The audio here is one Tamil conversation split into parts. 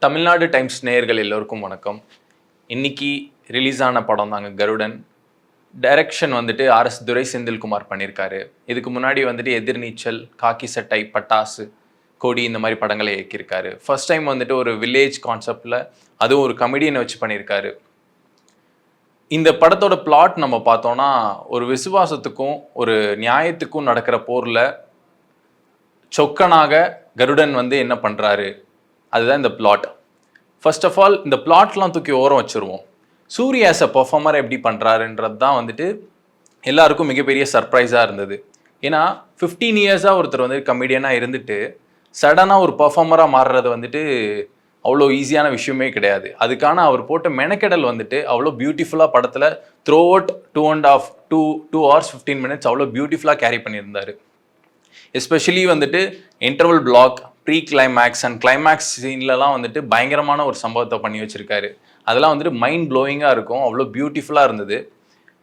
தமிழ்நாடு டைம்ஸ் நேயர்கள் எல்லோருக்கும் வணக்கம். இன்னைக்கு ரிலீஸ் ஆன படம் தாங்க கருடன். டைரக்ஷன் வந்துட்டு ஆர்எஸ் துரை செந்தில்குமார் பண்ணியிருக்காரு. இதுக்கு முன்னாடி வந்துட்டு எதிர்நீச்சல், காக்கி சட்டை, பட்டாசு, கோடி இந்த மாதிரி படங்களை இயக்கியிருக்காரு. ஃபர்ஸ்ட் டைம் வந்துட்டு ஒரு வில்லேஜ் கான்செப்டில் அதுவும் ஒரு கமெடியனை வச்சு பண்ணியிருக்காரு. இந்த படத்தோட பிளாட் நம்ம பார்த்தோம்னா ஒரு விசுவாசத்துக்கும் ஒரு நியாயத்துக்கும் நடக்கிற போரில் சொக்கனாக கருடன் வந்து என்ன பண்ணுறாரு, அதுதான் இந்த பிளாட். ஃபர்ஸ்ட் ஆஃப் ஆல் இந்த பிளாட்லாம் தூக்கி ஓரம் வச்சுருவோம். சூர்யா ஆஸ் அ பர்ஃபார்மர் எப்படி பண்ணுறாருன்றது தான் வந்துட்டு எல்லாருக்கும் மிகப்பெரிய சர்ப்ரைஸாக இருந்தது. ஏன்னா 15 இயர்ஸாக ஒருத்தர் வந்து கமெடியனாக இருந்துட்டு சடனாக ஒரு பர்ஃபார்மராக மாறுறது வந்துட்டு அவ்வளோ ஈஸியான விஷயமே கிடையாது. அதுக்கான அவர் போட்ட மெனக்கெடல் வந்துட்டு அவ்வளோ பியூட்டிஃபுல்லாக படத்தில் த்ரூ அவுட் 2 hours 15 minutes அவ்வளோ பியூட்டிஃபுல்லாக கேரி பண்ணியிருந்தார். எஸ்பெஷலி வந்துட்டு interval block, pre climax and climax சீன்லலாம் வந்துட்டு பயங்கரமான ஒரு சம்பவத்தை பண்ணி வச்சுருக்காரு. அதெல்லாம் வந்துட்டு மைண்ட் ப்ளோயிங்காக இருக்கும், அவ்வளோ பியூட்டிஃபுல்லாக இருந்தது.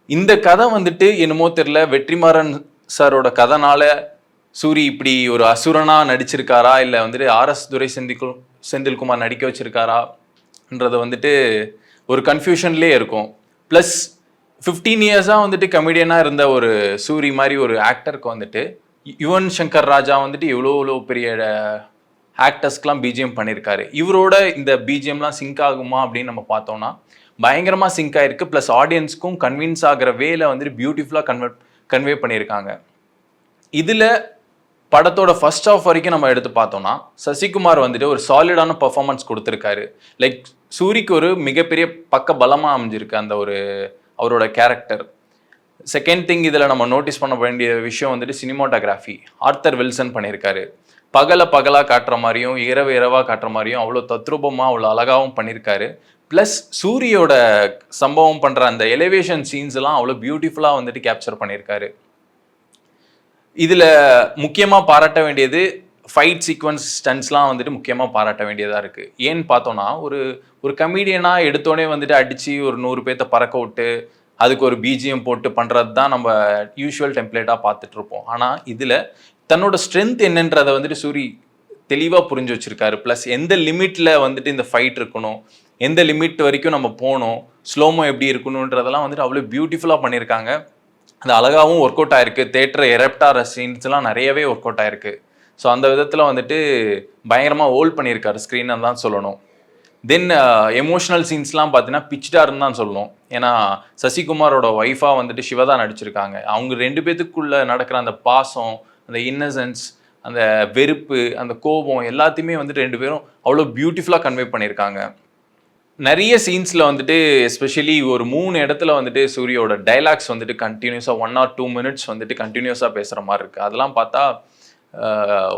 இந்த கதை வந்துட்டு என்னமோ தெரில, வெற்றிமாறன் சாரோட கதைனால சூரி இப்படி ஒரு அசுரனாக நடிச்சிருக்காரா, இல்லை வந்துட்டு ஆர்எஸ் துரை செந்தில்குமார் நடிக்க வச்சிருக்காரான்றது வந்துட்டு ஒரு கன்ஃபியூஷன்லேயே இருக்கும். ப்ளஸ் 15 இயர்ஸாக வந்துட்டு கமெடியனாக இருந்த ஒரு சூரி மாதிரி ஒரு ஆக்டருக்கு வந்துட்டு யுவன் சங்கர் ராஜா வந்துட்டு எவ்வளோ பெரிய ஆக்டர்ஸ்க்கெலாம் பிஜிஎம் பண்ணியிருக்காரு. இவரோட இந்த பிஜிஎம்லாம் சிங்க் ஆகுமா அப்படின்னு நம்ம பார்த்தோம்னா பயங்கரமாக சிங்க் ஆகிருக்கு. ப்ளஸ் ஆடியன்ஸ்க்கும் கன்வின்ஸ் ஆகிற வேலை வந்துட்டு பியூட்டிஃபுல்லாக கன்வே பண்ணியிருக்காங்க. இதில் படத்தோட ஃபர்ஸ்ட் ஹாஃப் வரைக்கும் நம்ம எடுத்து பார்த்தோம்னா சசிகுமார் வந்துட்டு ஒரு சாலிடான பர்ஃபார்மன்ஸ் கொடுத்துருக்காரு. லைக் சூரிக்கு ஒரு மிகப்பெரிய பக்க பலமாக அமைஞ்சிருக்கு அந்த ஒரு அவரோட கேரக்டர். செகண்ட் திங் இதில் நம்ம நோட்டீஸ் பண்ண வேண்டிய விஷயம் வந்துட்டு சினிமாட்டோகிராஃபி. ஆர்த்தர் வில்சன் பண்ணியிருக்காரு. பகலாக காட்டுற மாதிரியும் இரவாக காட்டுற மாதிரியும் அவ்வளோ தத்ரூபமாக அவ்வளோ அழகாகவும் பண்ணியிருக்காரு. ப்ளஸ் சூரியோட சம்பவம் பண்ணுற அந்த எலிவேஷன் சீன்ஸ்லாம் அவ்வளோ பியூட்டிஃபுல்லாக வந்துட்டு கேப்சர் பண்ணியிருக்காரு. இதில் முக்கியமாக பாராட்ட வேண்டியது ஃபைட் சீக்வன்ஸ் ஸ்டன்ஸ்லாம் வந்துட்டு முக்கியமாக பாராட்ட வேண்டியதாக இருக்குது. ஏன்னு பார்த்தோன்னா ஒரு கமெடியனாக எடுத்தோடனே வந்துட்டு அடித்து ஒரு 100 பேர்த்த பறக்க விட்டு அதுக்கு ஒரு பிஜிஎம் போட்டு பண்ணுறது தான் நம்ம யூஷுவல் டெம்ப்ளேட்டாக பார்த்துட்ருப்போம். ஆனால் இதில் தன்னோட ஸ்ட்ரென்த் என்னன்றதை வந்துட்டு சூரி தெளிவாக புரிஞ்சு வச்சுருக்காரு. ப்ளஸ் எந்த லிமிட்டில் வந்துட்டு இந்த ஃபைட் இருக்கணும், எந்த லிமிட் வரைக்கும் நம்ம போகணும், ஸ்லோமோ எப்படி இருக்கணுன்றதெல்லாம் வந்துட்டு அவ்வளோ பியூட்டிஃபுல்லாக பண்ணியிருக்காங்க. அது அழகாகவும் ஒர்க் அவுட் ஆயிருக்கு. தேட்டர் எரப்டார சீன்ஸ்லாம் நிறையவே ஒர்க் அவுட் ஆயிருக்கு. ஸோ அந்த விதத்தில் வந்துட்டு பயங்கரமாக ஹோல்ட் பண்ணியிருக்காரு ஸ்க்ரீனை தான் சொல்லணும். தென் எமோஷ்னல் சீன்ஸ்லாம் பார்த்தீங்கன்னா பிச்டாருன்னு தான் சொல்லணும். ஏன்னா சசிகுமாரோட ஒய்ஃபாக வந்துட்டு சிவதா நடிச்சிருக்காங்க. அவங்க 2 பேத்துக்குள்ளே நடக்கிற அந்த பாசம், அந்த இன்னசென்ஸ், அந்த வெறுப்பு, அந்த கோபம் எல்லாத்தையுமே வந்துட்டு 2 பேரும் அவ்வளோ பியூட்டிஃபுல்லாக கன்வே பண்ணியிருக்காங்க. நிறைய சீன்ஸில் வந்துட்டு எஸ்பெஷலி ஒரு 3 இடத்துல வந்துட்டு சூரியோட டைலாக்ஸ் வந்துட்டு கண்டினியூஸாக 1 or 2 minutes வந்துட்டு கண்டினியூஸாக பேசுகிற மாதிரி இருக்குது. அதெல்லாம் பார்த்தா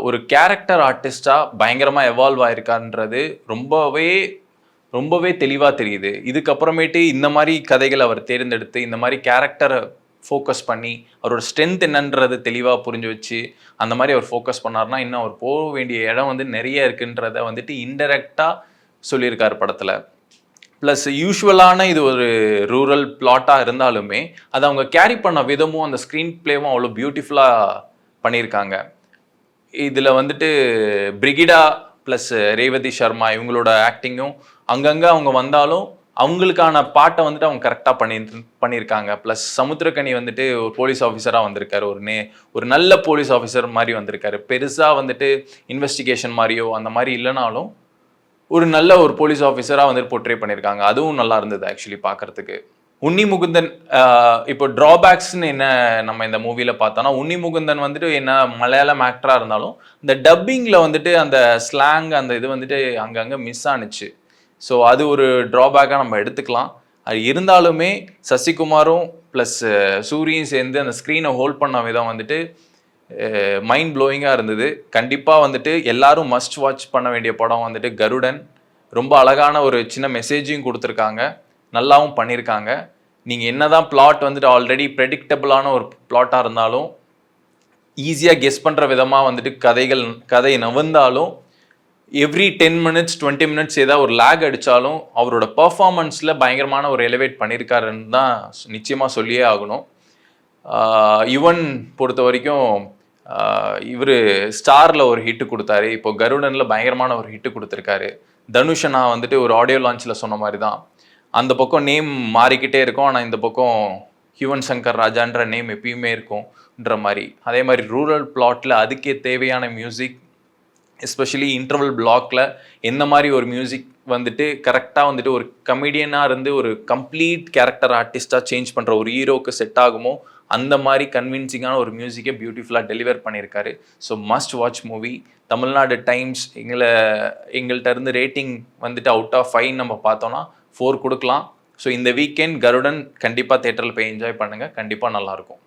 ஒரு கேரக்டர் ஆர்டிஸ்டாக பயங்கரமாக எவால்வ் ஆயிருக்கான்றது ரொம்பவே தெளிவாக தெரியுது. இதுக்கப்புறமேட்டு இந்த மாதிரி கதைகளை அவர் தேர்ந்தெடுத்து இந்த மாதிரி கேரக்டரை ஃபோக்கஸ் பண்ணி அவரோட ஸ்ட்ரென்த் என்னன்றது தெளிவாக புரிஞ்சு வச்சு அந்த மாதிரி அவர் ஃபோக்கஸ் பண்ணார்னா இன்னும் அவர் போக வேண்டிய இடம் வந்து நிறைய இருக்குன்றத வந்துட்டு இன்டெரக்டாக சொல்லியிருக்கார் படத்தில். ப்ளஸ் யூஷுவலான இது ஒரு ரூரல் பிளாட்டாக இருந்தாலுமே அதை அவங்க கேரி பண்ண விதமும் அந்த ஸ்க்ரீன் பிளேவும் அவ்வளோ பியூட்டிஃபுல்லாக பண்ணியிருக்காங்க. இதில் வந்துட்டு பிரிகிடா ப்ளஸ் ரேவதி சர்மா இவங்களோட ஆக்டிங்கும் அங்கங்கே அவங்க வந்தாலும் அவங்களுக்கான பாட்டை வந்துட்டு அவங்க கரெக்டாக பண்ணியிருக்காங்க. ப்ளஸ் சமுத்திரக்கனி வந்துட்டு ஒரு போலீஸ் ஆஃபீஸராக வந்திருக்காரு. ஒரு நல்ல போலீஸ் ஆஃபீஸர் மாதிரி வந்திருக்காரு. பெருசாக வந்துட்டு இன்வெஸ்டிகேஷன் மாதிரியோ அந்த மாதிரி இல்லைனாலும் ஒரு நல்ல ஒரு போலீஸ் ஆஃபீஸராக வந்துட்டு போர்ட்ரே பண்ணியிருக்காங்க. அதுவும் நல்லா இருந்தது ஆக்சுவலி பார்க்குறதுக்கு. உன்னி முகுந்தன் இப்போ ட்ராபேக்ஸ்ன்னு என்ன நம்ம இந்த மூவியில் பார்த்தோன்னா, உன்னி முகுந்தன் வந்துட்டு என்ன மலையாளம் ஆக்டராக இருந்தாலும் இந்த டப்பிங்கில் வந்துட்டு அந்த ஸ்லாங் அந்த இது வந்துட்டு அங்கங்கே மிஸ் ஆனிச்சு. ஸோ அது ஒரு ட்ராபேக்காக நம்ம எடுத்துக்கலாம். அது இருந்தாலுமே சசிகுமாரும் ப்ளஸ் சூரியும் சேர்ந்து அந்த ஸ்க்ரீனை ஹோல்ட் பண்ண விதம் வந்துட்டு மைண்ட் ப்ளோயிங்காக இருந்தது. கண்டிப்பாக வந்துட்டு எல்லாரும் மஸ்ட் வாட்ச் பண்ண வேண்டிய படம் வந்துட்டு கருடன். ரொம்ப அழகான ஒரு சின்ன மெசேஜையும் கொடுத்துருக்காங்க, நல்லாவும் பண்ணியிருக்காங்க. நீங்கள் என்ன தான் பிளாட் வந்துட்டு ஆல்ரெடி ப்ரெடிக்டபிளான ஒரு பிளாட்டாக இருந்தாலும் ஈஸியாக கெஸ் பண்ணுற விதமாக வந்துட்டு கதை நவந்தாலும் எவ்ரி 10 minutes 20 minutes ஏதாவது ஒரு லேக் அடித்தாலும் அவரோட பர்ஃபார்மன்ஸில் பயங்கரமான ஒரு எலிவேட் பண்ணியிருக்காருன்னு தான் நிச்சயமாக சொல்லியே ஆகணும். யுவன் பொறுத்த வரைக்கும் இவர் ஸ்டாரில் ஒரு ஹிட்டு கொடுத்தாரு, இப்போ கருடனில் பயங்கரமான ஒரு ஹிட்டு கொடுத்துருக்காரு. தனுஷை நான் வந்துட்டு ஒரு ஆடியோ லான்ச்சில் சொன்ன மாதிரி தான், அந்த பக்கம் நேம் மாறிக்கிட்டே இருக்கும், ஆனால் இந்த பக்கம் யுவன் சங்கர் ராஜான்ற நேம் எப்பயுமே இருக்கும்ன்ற மாதிரி. அதே மாதிரி ரூரல் பிளாட்டில் அதுக்கே தேவையான மியூசிக், எஸ்பெஷலி இன்டர்வல் பிளாக்ல எந்த மாதிரி ஒரு மியூசிக் வந்துட்டு கரெக்டாக வந்துட்டு ஒரு கமெடியனாக இருந்து ஒரு கம்ப்ளீட் கேரக்டர் ஆர்டிஸ்டாக சேஞ்ச் பண்ணுற ஒரு ஹீரோவுக்கு செட் ஆகுமோ அந்த மாதிரி கன்வின்சிங்கான ஒரு மியூசிக்கை பியூட்டிஃபுல்லாக டெலிவர் பண்ணியிருக்காரு. So must watch movie. Tamil Nadu times எங்கள்கிட்ட இருந்து ரேட்டிங் வந்துட்டு அவுட் ஆஃப் 5 நம்ம பார்த்தோன்னா 4 கொடுக்கலாம். ஸோ இந்த வீக்கெண்ட் கருடன் கண்டிப்பாக தேட்டரில் போய் என்ஜாய் பண்ணுங்கள், கண்டிப்பாக நல்லாயிருக்கும்.